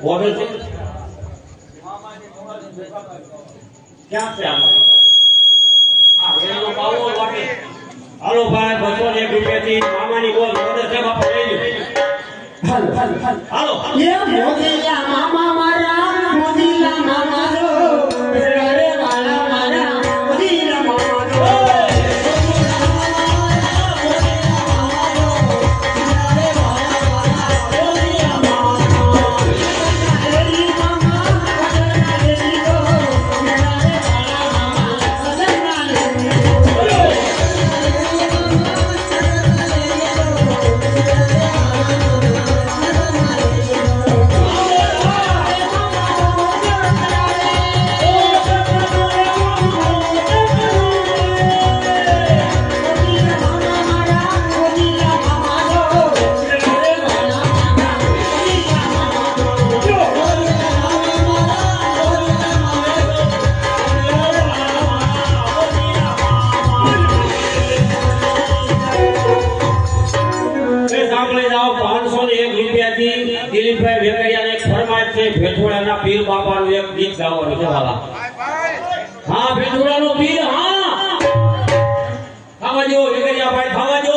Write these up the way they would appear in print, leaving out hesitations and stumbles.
Order છે ક્યાં છે આમાં આ રેલો પાવો વાગે હાલો ભાઈ 201 રૂપિયાથી મામાની બોલ ઓર્ડર છે બાપા લઈ લો હાલો એ મોદીલા મામા મારા મોદીલા મામા જો રે વાલા મારા મોદીલા મામા જો દિલીપભાઈ વેકરિયાને એક ફરમાઈશ છે ભેઠોડાના પીર બાપાનું એક ગીત ગાવાનું છે વાલા હા ભેઠોડાનો પીર હા ખાવા જો વેકરિયા ભાઈ ખાવા જો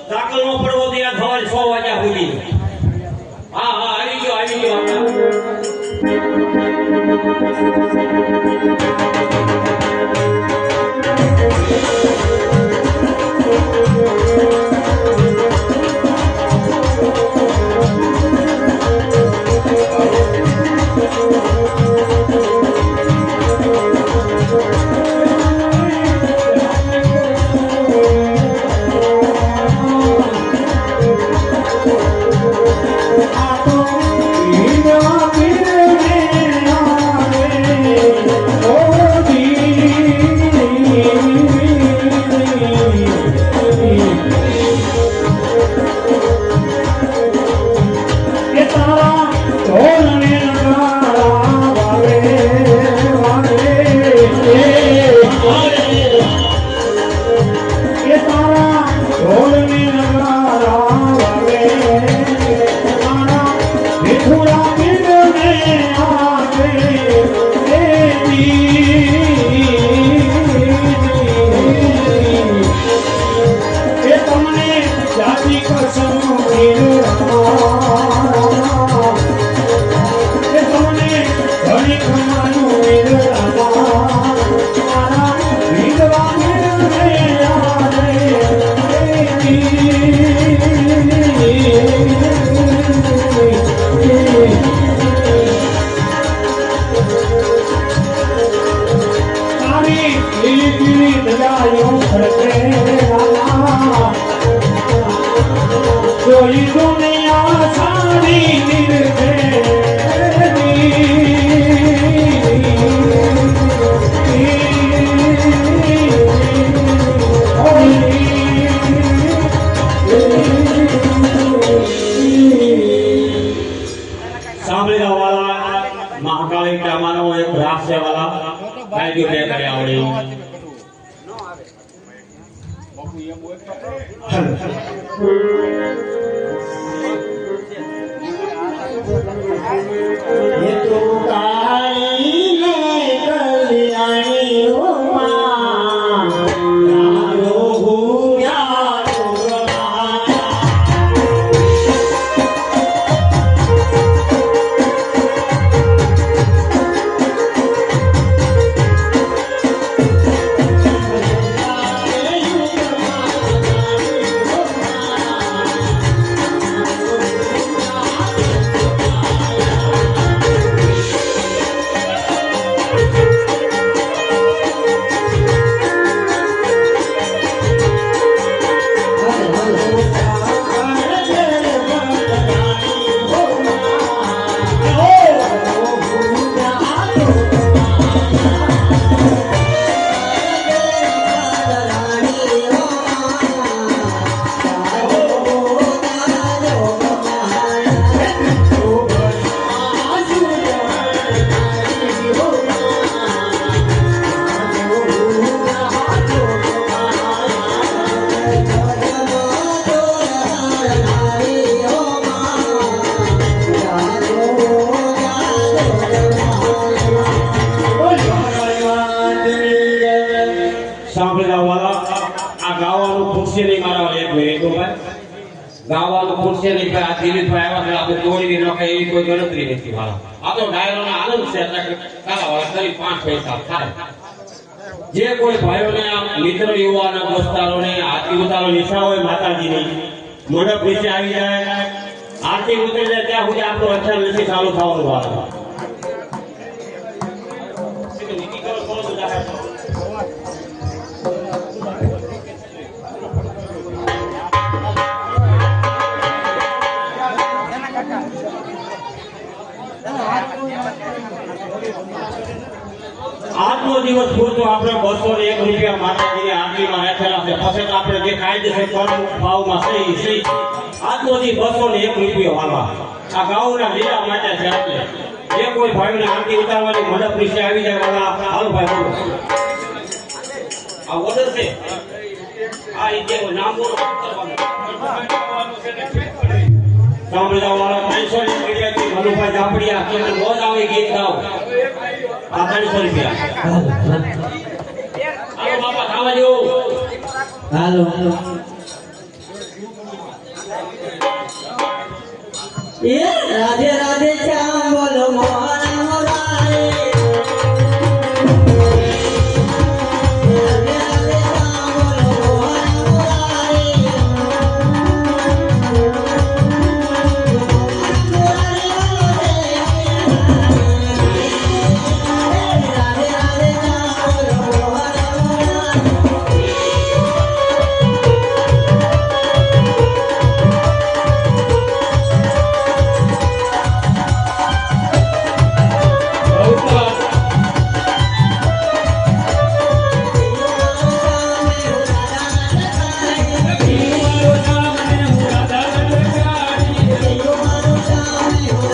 દાખલ નો પડવો ત્યાં સવારે 6 વાગ્યા સુધી હા હા આવી ગયો મહાકાળી કામાનો એક રાસ છે વાલા ભાઈ બે કરે આવડે ये तो काली ने कल्याणी हो मां यारो हो यारो છે નહીં ભાઈ, આ દિલીપભાઈ આવ્યા છે આપણે તોડી નાખે એવી કોઈ ગણતરી નથી વાળા. આ તો ડાયરોનો આનંદ છે એટલે કાલાવાળા કરી 5 પૈસા થાય. જે કોઈ ભાઈઓને આ મિત્ર યુવાન દોસ્તારોને આરતી ઉતારો નિશા હોય માતાજીની મંડપ નીચે આવી જાય, આરતી ઉતરી જાય ત્યાં સુધી આપણો અક્ષર નથી ચાલુ થવાનું વાળા. આજનો દિવસ પૂરતો આપણે 201 રૂપિયા માતાજીની આરતીમાં રાખેલા છે. પછી તો આપણે જે કાયદેસર ભાવમાં છે આજનો દી 201 રૂપિયા વાળવા આ ગાઉના લીલા માટે છે. એટલે જે કોઈ ભાઈને આરતી ઉતારવાની મંડપ નીચે આવી જાય વાળા હાલો ભાઈ બોલો. આ ઓર્ડર છે આ રીતે નામ બોલો સાંભળી જાવ વાળા 300 રૂપિયાથી મનુભાઈ જાપડિયા કે મોજ આવે ગીત ગાવ આ 300 રૂપિયા. હાલો બાપા ખાવા જેવું. હાલો એ રાધે રાધે શ્યામ બોલો મોહન મોરારે. રાધે રાધે શ્યામ બોલો મોહન મોરારે. મોરારે બોલો રે. રાધે રાધે શ્યામ બોલો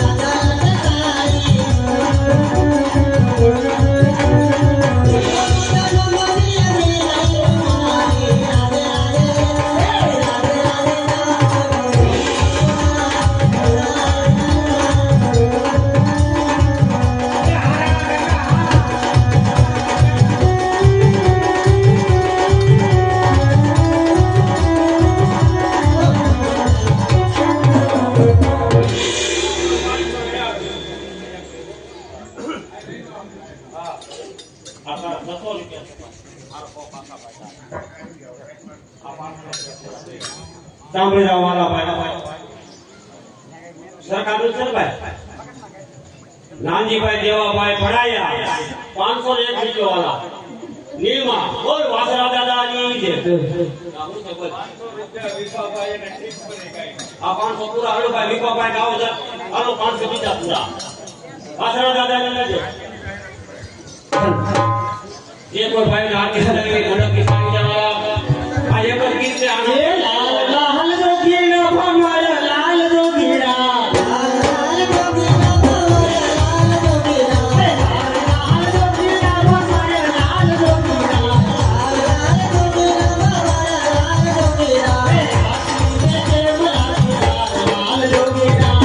મોહન મોરારે. સાંભળી જાઓ વાલા ભાઈ સરકારનું છે ભાઈ નાનજીભાઈ દેવાભાઈ પડાયા 501 રૂપિયા વાળા નીલમાં બોલ વાસરા દાદાની છે. આ 500 પૂરા હાલો ભાઈ વિપાભાઈ ગાવ છે હાલો 500 બીજા પૂરા વાસરા દાદાની છે. જે કોઈ ભાઈ આરતી કરી મંડપ ની સામે જવા આ એક જ ગીત છે. આ લાલ જોગીનો ભમર લાલ જોગીરા લાલ જોગીનો ભમર લાલ જોગીરા લાલ જોગીના ભમર લાલ જોગીરા લાલ જોગીના ભમર લાલ જોગીરા લાલ જોગીરા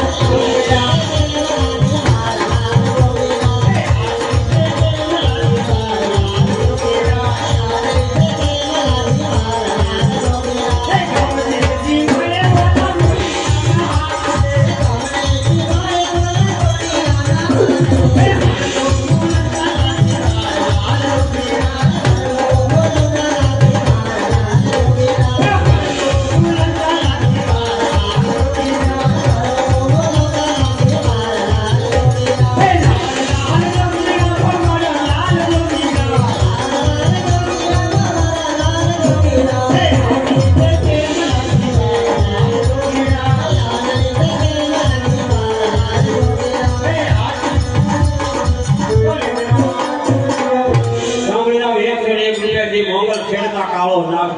મોંગલ ખેડતા કાળો નાગ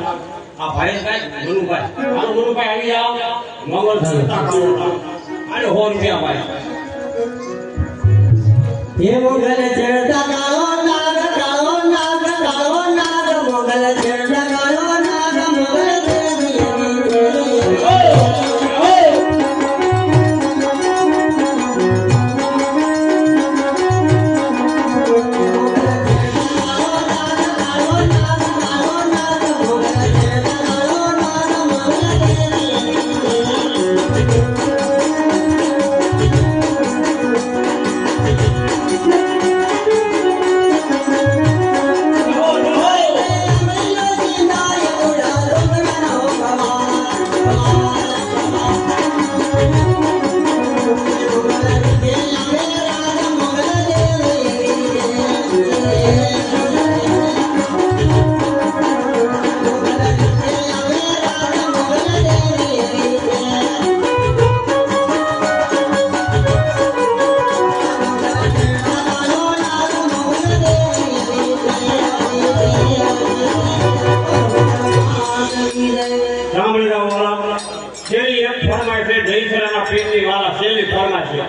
આ ભાઈ ભાઈ મનુભાઈ હાલો મનુભાઈ આવી જાઓ મોંગલ ખેડતા કાળો નાગ આને 100 રૂપિયા ભાઈ. ये मोगल चढ़ता कालो नाग कालो नाग कालो नाग मोगल चढ़ता कालो नाग मोगल વાલા છેલ્લી ફરમાઈશ છે.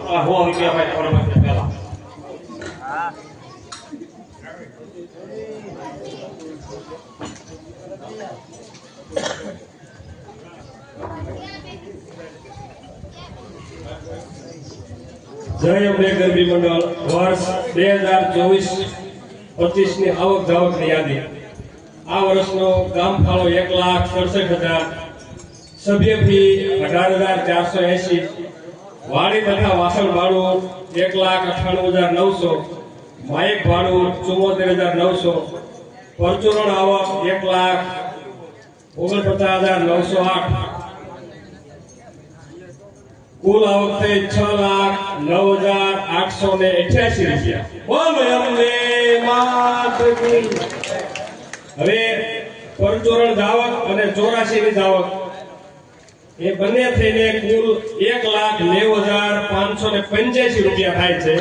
આ 100 રૂપિયા ભાઈ ફરમાઈશ છે પહેલા. જય અંબે ગરબી મંડળ વર્ષ 2024-25 ની આવક જાવકની યાદી. આ વર્ષનો ગામ ફાળો 1,67,000, સભ્ય ફી 18,480, વાડી તથા વાસણ ભાડું 1,98,900, માઇક ભાડું 74,900, પરચુરણ આવક 1,49,908, કુલ આવક થઈ 6,09,888 રૂપિયા. બોલ અંબે માત કી. હવે પરચુરણ જાવક અને 84 ની જાવક એ બંને થઈને કુલ 1,90,585 રૂપિયા થાય છે.